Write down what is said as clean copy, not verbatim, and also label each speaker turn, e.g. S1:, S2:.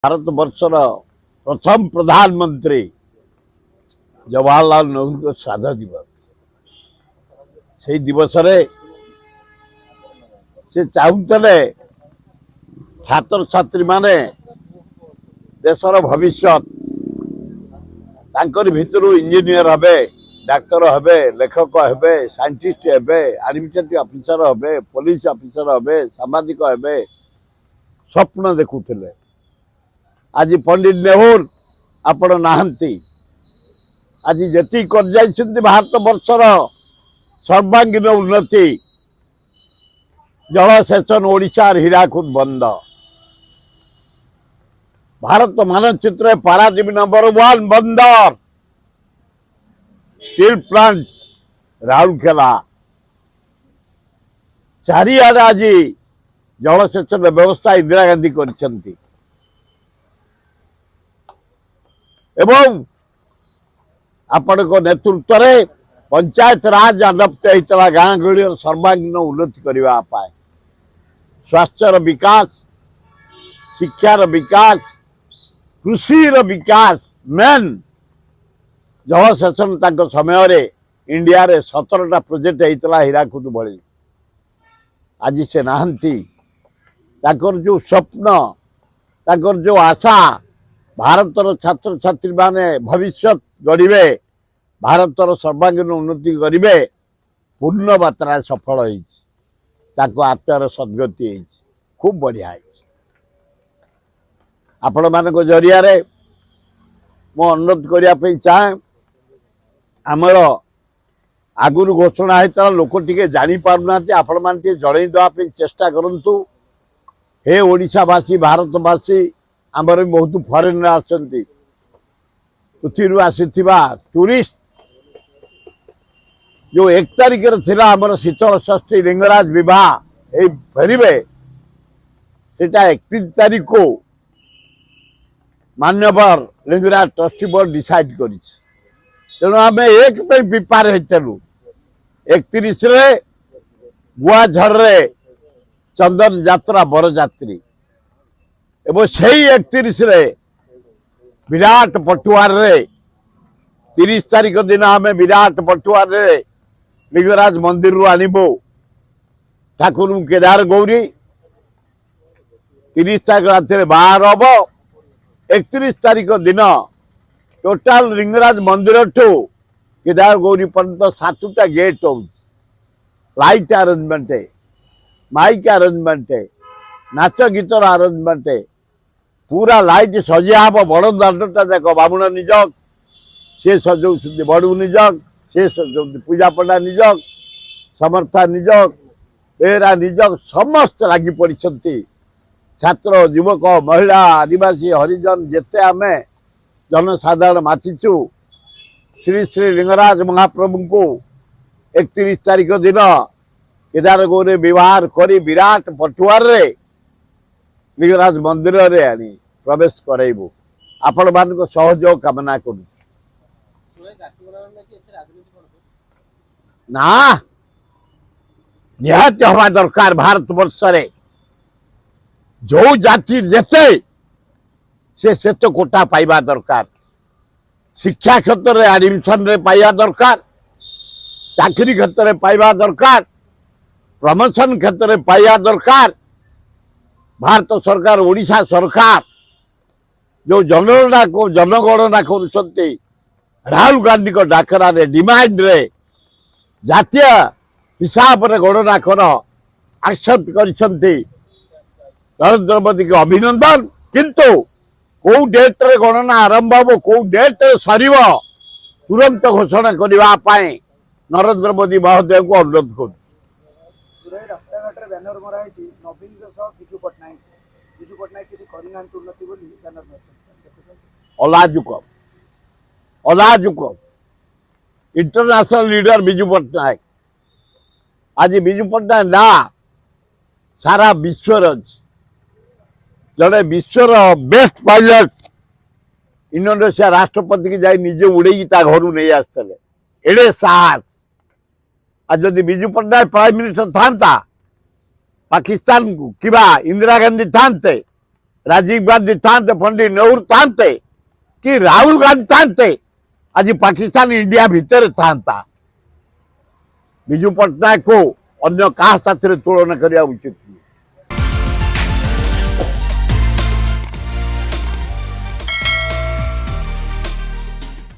S1: भारत वर्षर प्रथम प्रधानमंत्री जवाहरलाल नेहरू श्राद्ध दिवस से दिवस से चाहूले छात्र छात्री माने देशर भविष्य भितर इंजीनियर हे डाक्तर हे लेखक हे साइंटिस्ट हे एडमिनिस्ट्रेटिव ऑफिसर हे पुलिस ऑफिसर हे सामाजिक हे स्वप्न देखुले। आज पंडित नेहरू आपण नाहंती आज जी कर भारत वर्षर सर्वांगीन उन्नति जलसेचन ओडिशार हीराकुद बंद भारत मानचित्र पारादीप नंबर 1 बंदर स्टील प्लांट राउरकेला चारिआडे आज जलसेचन व्यवस्था इंदिरा गांधी कर एवं आपण नेतृत्व में पंचायत राज अडप्ट होता गाँ गहली सर्वांगीन उन्नति करने स्वास्थ्यर विकास शिक्षार विकास कृषि विकास मेन जलसेचन तक समय रे इंडिया रे 17टा प्रोजेक्ट होता हीराकुद भली आज से नहांती जो स्वप्न जो आशा भारतर छात्र छात्री माने भविष्य गढ़े भारतर सर्वांगीन उन्नति करेंगे पूर्ण मात्रा सफल आत्मार सद्गति खूब बढ़िया आपण मान जरिया मु अनुरोध करने चाहे आमर आगुरी घोषणा होता लोक टे जापारना आपण मैंने जनईदेवाई चेष्टा करूँ। हे ओडिशावासी भारतवासी आमर बहुत फरेन आसती पृथ्वी आसीथिबा टूरिस्ट जो 1 तारिख थिला आमर शीतल षष्ठी लिंगराज विवाह फेरबे सेटा 31 तारिख को मान्यवर लिंगराज ट्रस्टी बोर्ड डिसाइड कर तेणु आम एक प्रिपेयर होलु 31 गुआझर चंदन यात्रा बरजात्री एवं से 31 विराट पटुआर 30 तारिख दिन आम विराट पटुआर लिंगराज मंदिर रू आणबू ठाकुर केदार गौरी 30 तारिख रात बाहर हम 31 तारिख दिन टोटाल लिंगराज मंदिर ठू केदार गौरी पर्यंत 7टा गेट हो लाइट अरेंजमेंट माइक अरेंजमेंट नाच गीतर अरेंजमेंट पूरा लाइट सजा हम बड़ दांडटा जाक बामुण निजक से सजाऊँ बड़ू निजक से सजाऊँ पूजा पंडा निजक समर्था निजक बेहरा निजक समस्त लगी पड़ी छात्र युवक महिला आदिवासी हरिजन जेते आम जनसाधारण मातिचु श्री श्री लिंगराज महाप्रभु को 31 तारिख दिन केदार गौरी विवाह करी विराट पटुआर लिंगराज मंदिर रे आनी प्रवेश कराइबू आपण मान सहयोग कामना करू ना निहाती हवा दरकार। भारत वर्ष जो जाति जेते से कोटा पाइबा दरकार शिक्षा क्षेत्र में एडमिशन रे पाइबा दरकार चाकरी क्षेत्र में पाइबा दरकार प्रमोशन क्षेत्र में पाइबा दरकार। भारत सरकार ओडिशा सरकार जो जनगणना कर राहुल गांधी को डाकरा रे डिमांड रे जातीय हिसाब रे गणना कर एक्सेप्ट कर नरेंद्र मोदी के अभिनंदन किंतु कौ डेट रे गणना आरंभ हो कौ डेट रे सरीब तुरंत घोषणा करने नरेंद्र मोदी महोदय को अनुरोध कर
S2: रास्ताघाट बैनर मरा नवीन विजु पट्टनायक किसी करना उन्नति बैनर
S1: अलाजुक इंटरनेशनल लीडर विजु पट्टनायक आज विजु पट्टनायक ना सारा विश्व जड़े विश्वर बेस्ट पायलट इंडोनेशिया राष्ट्रपति की जाए निजे उड़े घर नहीं आसते एड़े साहस आज जदि विजु पट्टनायक प्राइम मिनिस्टर था पाकिस्तान को किबा इंदिरा गांधी थांते राजीव गांधी थाते पंडित नेहरू थाते कि राहुल गांधी थाते आज पाकिस्तान इंडिया भितर था। विजु पट्टनायक को अन्य क्या साथ तुलना करने उचित।